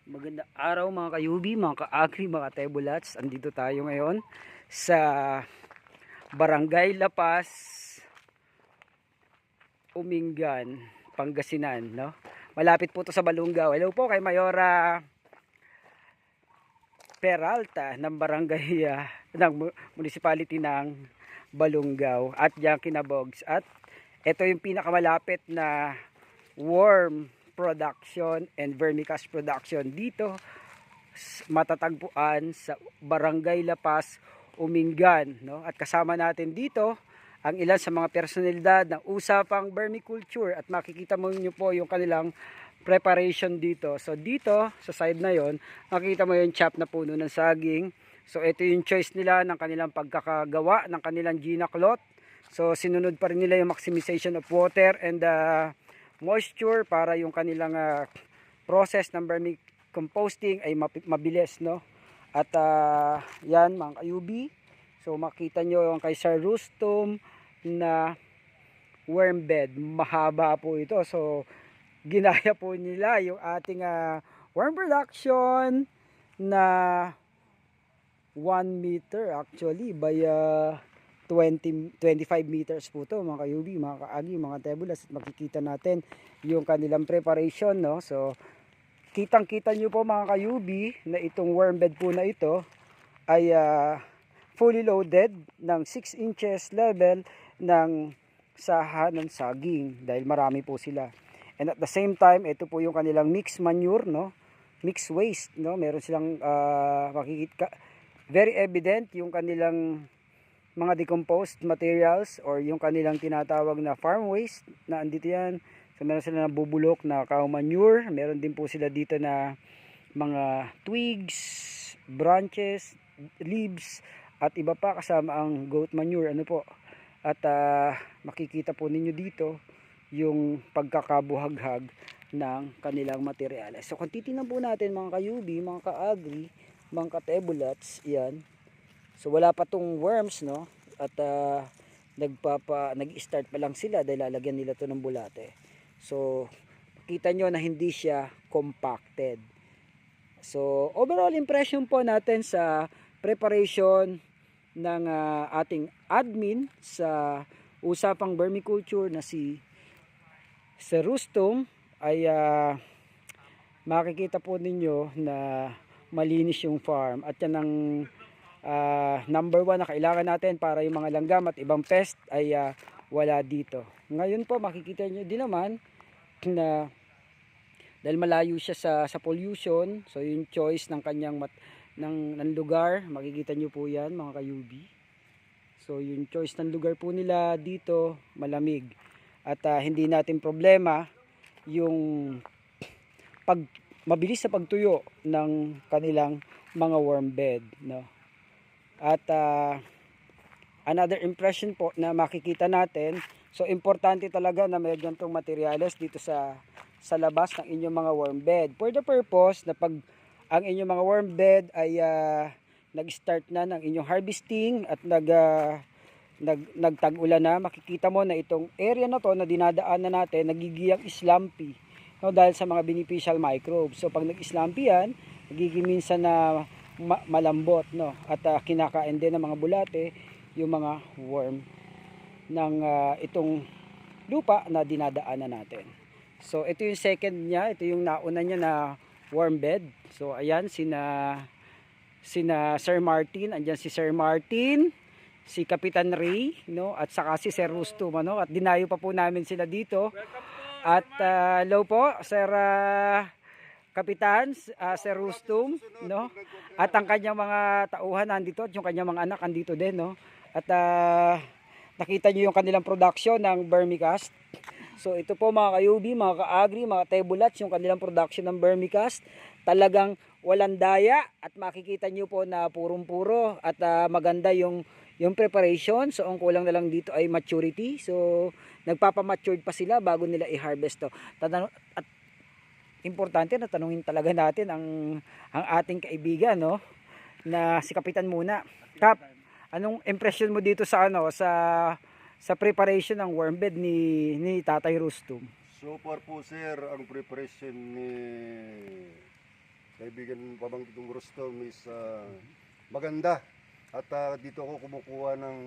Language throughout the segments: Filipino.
Magandang araw mga kayubi, mga ka-agri, mga tebulats. Andito tayo ngayon sa Barangay Lapas, Umingan, Pangasinan, no? Malapit po to sa Balungaw. Hello po kay Mayora Peralta ng barangay ng municipality ng Balungaw at Jackie Nabogs. At ito yung pinakamalapit na worm production and vermicast production dito matatagpuan sa Barangay Lapas, Umingan, no? At kasama natin dito ang ilan sa mga personalidad ng usapang vermiculture at makikita mo niyo po yung kanilang preparation dito. So dito sa side na yon, makikita mo yung chop na puno ng saging. So ito yung choice nila ng kanilang pagkakagawa ng kanilang ginaclot. So sinunod pa rin nila yung maximization of water and moisture para yung kanilang process ng vermicomposting ay mabilis, no? At yan mga kayubi, so makita nyo yung kay Sir Rustum na worm bed, mahaba po ito. So ginaya po nila yung ating worm production na 1 meter actually by 25 meters po to mga kayubi, mga kaagi, mga tebulas. At makikita natin yung kanilang preparation, no? So kitang kita nyo po mga kayubi na itong worm bed po na ito ay fully loaded ng 6 inches level ng saha ng saging dahil marami po sila. And at the same time, ito po yung kanilang mixed manure, no? Mixed waste, no? Meron silang makikita, very evident yung kanilang mga decomposed materials or yung kanilang tinatawag na farm waste na andito yan. So meron sila na bubulok na cow manure, meron din po sila dito na mga twigs, branches, leaves at iba pa kasama ang goat manure, ano po. At makikita po ninyo dito yung pagkakabuhaghag ng kanilang materyales. So kung titingnan po natin mga kayubi, mga ka-agri, mga ka-tebulats, yan. So wala pa tong worms, no? At nag-start pa lang sila dahil lalagyan nila to ng bulate. So kita nyo na hindi siya compacted. So overall impression po natin sa preparation ng ating admin sa usapang vermiculture na si Sir Rustum ay makikita po ninyo na malinis yung farm at yan ang number 1 na kailangan natin para yung mga langgam at ibang pest ay wala dito. Ngayon po makikita nyo din naman na dahil malayo siya sa pollution, so yung choice ng kanyang ng lugar, makikita nyo po yan mga kayubi. So yung choice ng lugar po nila dito malamig at hindi natin problema yung mabilis sa pagtuyo ng kanilang mga worm bed, no? At another impression po na makikita natin, so importante talaga na may gantong materyales dito sa labas ng inyong mga worm bed for the purpose na pag ang inyong mga worm bed ay nag-start na ng inyong harvesting at nagtag-ulan na, makikita mo na itong area na to na dinadaanan natin nagigiyang slumpy, no, dahil sa mga beneficial microbes. So pag nag-slumpy yan, nagiging minsan na malambot, no, at kinakain din ng mga bulate yung mga worm ng itong lupa na dinadaanan natin. So ito yung second niya, ito yung nauna niya na worm bed. So ayan sina Sir Martin, andyan si Sir Martin, si Kapitan Ray, no, at saka si Sir Rustum, no, at dinayo pa po namin sila dito. At hello po Sir Kapitan, Sir Rustum, no? At ang kanyang mga tauhan nandito at yung kanyang mga anak nandito din, no? At nakita niyo yung kanilang production ng vermicast. So ito po mga kayubi, mga ka-agri, mga tebulats, yung kanilang production ng vermicast. Talagang walang daya at makikita niyo po na purong-puro at maganda yung preparation. So ang kulang na lang dito ay maturity. So nagpapamatured pa sila bago nila i-harvest to. At importante na tanungin talaga natin ang ating kaibigan, no, na si Kapitan muna. Kap, anong impression mo dito sa sa preparation ng worm bed ni Tatay Rustum? So far po sir, ang preparation ni kaibigan pamangkin kong Rustom is maganda. At dito ako kumukuha ng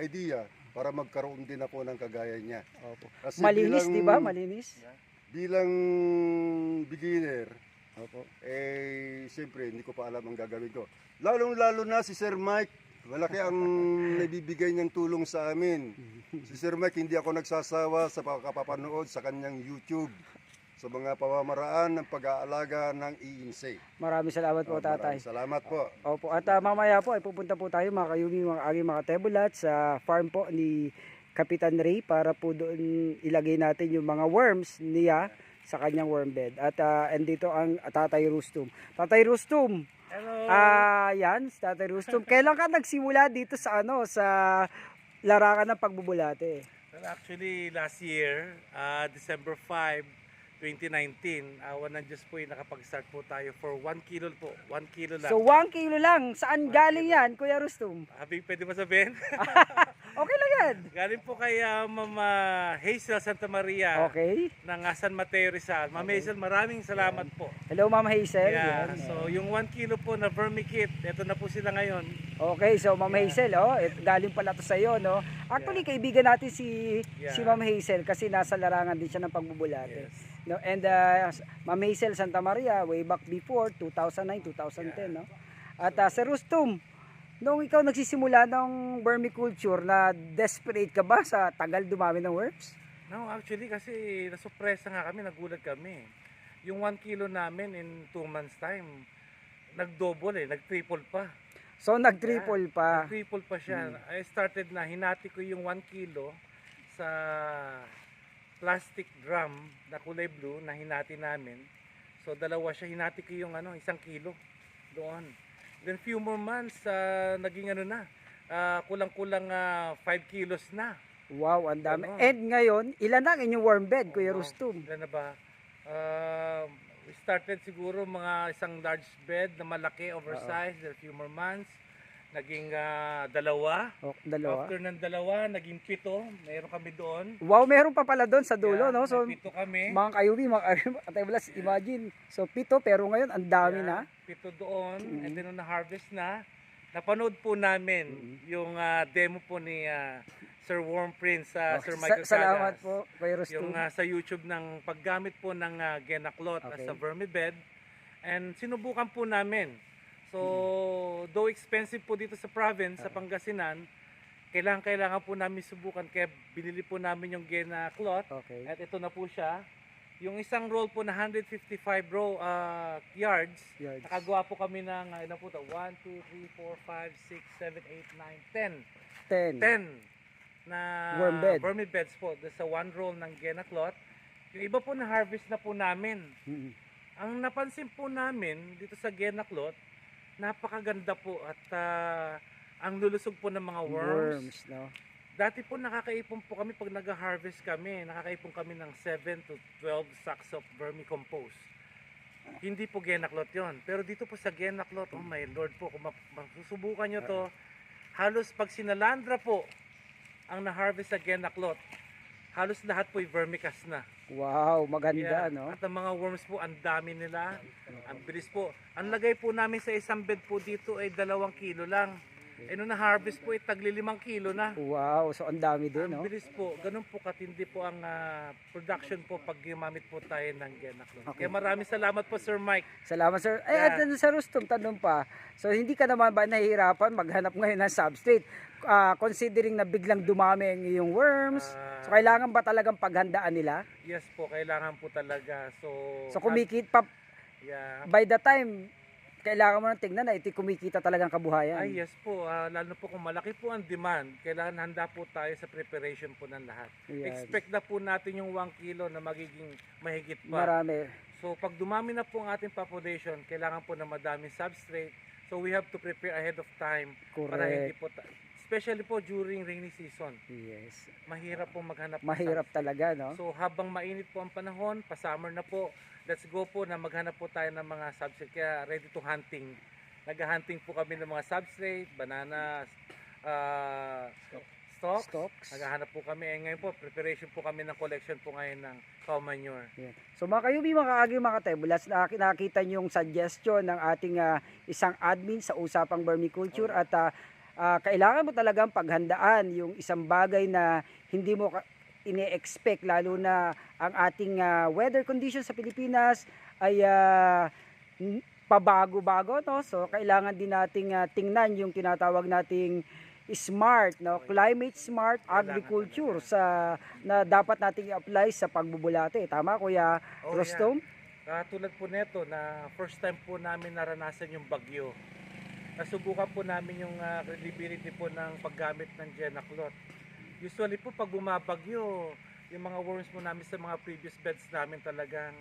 idea para magkaroon din ako ng kagaya niya. Opo. Kasi Malinis, di ba? Malinis. Bilang beginner, Opo. siyempre hindi ko pa alam ang gagawin ko. Lalong-lalo na si Sir Mike, malaki ang nabibigay niyang tulong sa amin. Si Sir Mike, hindi ako nagsasawa sa pagkapapanood sa kanyang YouTube sa mga pamamaraan ng pag-aalaga ng iinse. Maraming salamat po, tatay. Maraming salamat po. Opo, at mamaya po ay pupunta po tayo mga kayugi, mga aking mga tebulat sa farm po ni Kapitan Ray para po doon ilagay natin yung mga worms niya sa kanyang worm bed. At andito ang Tatay Rustum. Tatay Rustum. Hello. Yan, si Tatay Rustum. Kailan ka nagsimula dito sa sa larangan ng pagbubulate? Well, actually, last year, December 5, 2019, awan ng Diyos po, nakapag-start po tayo for 1 kilo po. 1 kilo lang. So 1 kilo lang. Saan galing yan, Kuya Rustum? Pwede ba sabihin? Okay lang yan. Galing po kay Mama Hazel Santa Maria Okay. ng San Mateo Rizal. Ma'am Hazel, maraming salamat po. Hello, Ma'am Hazel. Yeah, Yan. so yung 1 kilo po na vermikit, eto na po sila ngayon. Okay, so Ma'am Hazel, galing pala to sa iyo, no? Actually, kaibigan natin si Ma'am Hazel kasi nasa larangan din siya ng pagbubulate. Yes. No, and Ma'am Hazel Santa Maria way back before 2009, 2010, no? At Sir Rustum, nung ikaw nagsisimula ng vermiculture, na desperate ka ba sa tagal dumami ng worms? No, actually kasi nasurpresa nga kami, nagulat kami. Yung 1 kilo namin in 2 months time, nag-double nag-triple pa. So nag-triple pa. Nag-triple pa siya. I started na, hinati ko yung 1 kilo sa plastic drum na kulay blue na hinati namin. So dalawa siya, hinati ko yung 1 kilo doon. Then few more months, naging kulang-kulang 5 kilos na. Wow, ang dami. Ano? And ngayon, ilan na ang inyong worm bed, Kuya Rustum? Ilan na ba? We started siguro mga isang large bed na malaki, oversized, a few more months. Naging dalawa. Dalawa. After ng dalawa, naging 7. Mayroon kami doon. Wow, meron pa pala doon sa dulo, no? So, may 7 kami. mga kayubi, mga Ataybalas, imagine. So, 7, pero ngayon, ang dami na. 7 doon. And then nung na-harvest na, napanood po namin yung demo po ni Sir Warm Prince, Sir Michael Salamat Cagas. po, Kuya Rustum. Yung sa YouTube ng paggamit po ng Genaklot as a vermibed. And sinubukan po namin. So, though expensive po dito sa province, sa Pangasinan, kailangan po namin subukan. Kaya binili po namin yung Genaklot. Okay. At ito na po siya. Yung isang roll po na 155 yards, nakagawa po kami ng, ilan po ito? 1, 2, 3, 4, 5, 6, 7, 8, 9, 10. 10 na vermibeds po. Sa 1 roll ng Genaklot. Yung iba po na harvest na po namin. Ang napansin po namin dito sa Genaklot, napakaganda po at ang lulusog po ng mga worms. No? Dati po nakakaipon po kami pag nag-harvest kami. Nakakaipon kami ng 7 to 12 sacks of vermicompost. Hindi po Genaklot yon. Pero dito po sa Genaklot, oh my Lord po, kung masusubukan nyo to, halos pag sinalandra po ang na-harvest sa Genaklot, halos lahat po ay vermicast na. Wow, maganda, no? At ang mga worms po, ang dami nila. Ang bilis po. Ang lagay po namin sa isang bed po dito ay 2 kilo lang. Nung na-harvest po ay tagli 5 kilo na. Wow, so ang dami din, no? Ang bilis po. Ganun po katindi po ang production po pag gumamit po tayo ng Genaklot. Kaya maraming salamat po, Sir Mike. Salamat, sir. At Sir Rustum, tanong pa. So, hindi ka naman ba nahihirapan maghanap ngayon ng substrate? Considering na biglang dumami ang iyong worms, so kailangan ba talagang paghandaan nila? Yes po, kailangan po talaga. So kumikita pa, by the time, kailangan mo nang tingnan na ito kumikita talagang kabuhayan. Ay yes po, lalo po kung malaki po ang demand, kailangan handa po tayo sa preparation po ng lahat. Expect na po natin yung 1 kilo na magiging mahigit pa. Marami. So pag dumami na po ang ating population, kailangan po na madaming substrate. So we have to prepare ahead of time. Correct. Para hindi po especially po during rainy season. Yes. Mahirap po maghanap. Mahirap talaga, no? So habang mainit po ang panahon, pa-summer na po, let's go po na maghanap po tayo ng mga substrate. Kaya ready to hunting. Nag-hunting po kami ng mga substrate, bananas, stocks. Naghahanap po kami. Ngayon po, preparation po kami ng collection po ngayon ng cow manure. Yan. So mga kayubi, mga kaagri, mga katebulats, nakita niyo yung suggestion ng ating isang admin sa Usapang Vermiculture at kailangan mo talagang paghandaan yung isang bagay na hindi mo ini-expect, lalo na ang ating weather conditions sa Pilipinas ay pabago-bago, no? So kailangan din nating tingnan yung tinatawag nating smart, no, climate smart agriculture na dapat nating i-apply sa pagbubulate. Tama, Kuya Rostom? Tulad po neto na first time po namin naranasan yung bagyo. Nasubukan po namin yung credibility po ng paggamit ng Genaclot. Usually po pag bumabagyo, yung mga worms po namin sa mga previous beds namin talagang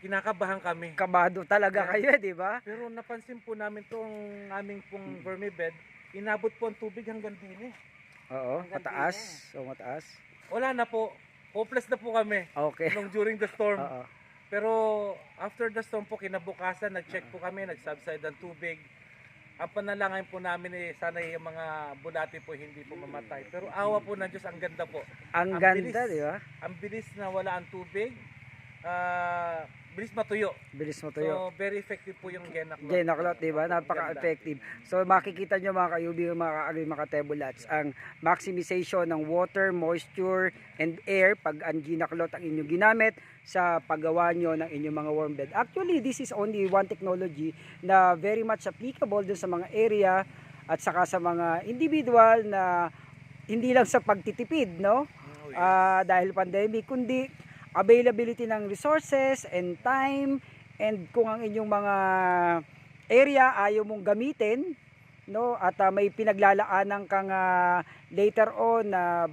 kinakabahan kami. Kabado talaga kayo, di ba? Pero napansin po namin tong aming pong vermibed, inabot po ang tubig hanggang din eh. Oo, mataas. So mataas. Wala na po. Hopeless na po kami Okay. nung during the storm. Oo. Pero after the storm po, kinabukasan, nag-check po kami, nag-subside ang tubig. Ang panalangin po namin sana yung mga bulati po hindi po mamatay. Pero awa po ng Diyos, ang ganda po. Ang ganda, bilis, di ba? Ang bilis na wala ang tubig. Bilis matuyo. Bilis mo tuyo. So, very effective po yung Genaclot. Genaclot, di ba? Napaka-effective. So makikita nyo mga kayubi, mga kaagri, mga katebulats, ang maximization ng water, moisture, and air pag ang Genaclot ang inyong ginamit sa paggawa nyo ng inyong mga worm bed. Actually, this is only one technology na very much applicable dun sa mga area at saka sa mga individual na hindi lang sa pagtitipid, no? Oh, yes. Dahil pandemic, kundi availability ng resources and time, and kung ang inyong mga area ayaw mong gamitin, no, at may pinaglalaanan kang later on na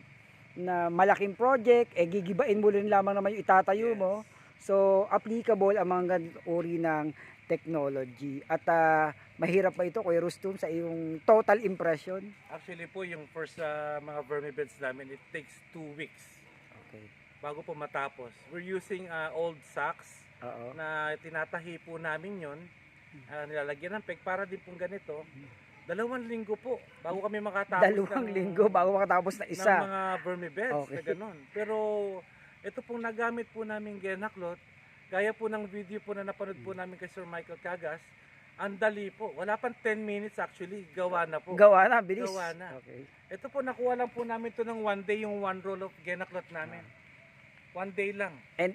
malaking project, gigibain mo rin lamang naman yung itatayo mo. So applicable ang mga ganitong uri ng technology. At mahirap pa ito, Kuya Rustum, sa iyong total impression? Actually po, yung first mga vermibeds namin, it takes 2 weeks. Okay. Bago po matapos. We're using old sacks Oo. na tinatahi po namin yon, nilalagyan ng peg para din pong ganito. 2 linggo po bago kami makatapos 2 linggo bago makatapos na isa. ng mga vermibeds Okay. na ganun. Pero ito pong nagamit po namin Genaclot, gaya po ng video po na napanood po namin kay Sir Michael Cagas, ang dali po. Wala pang 10 minutes actually, gawa na po. Gawa na, bilis. Gawa na. Okay. Ito po, nakuha lang po namin ito ng 1 day, yung 1 roll of Genaclot namin. 1 day lang. And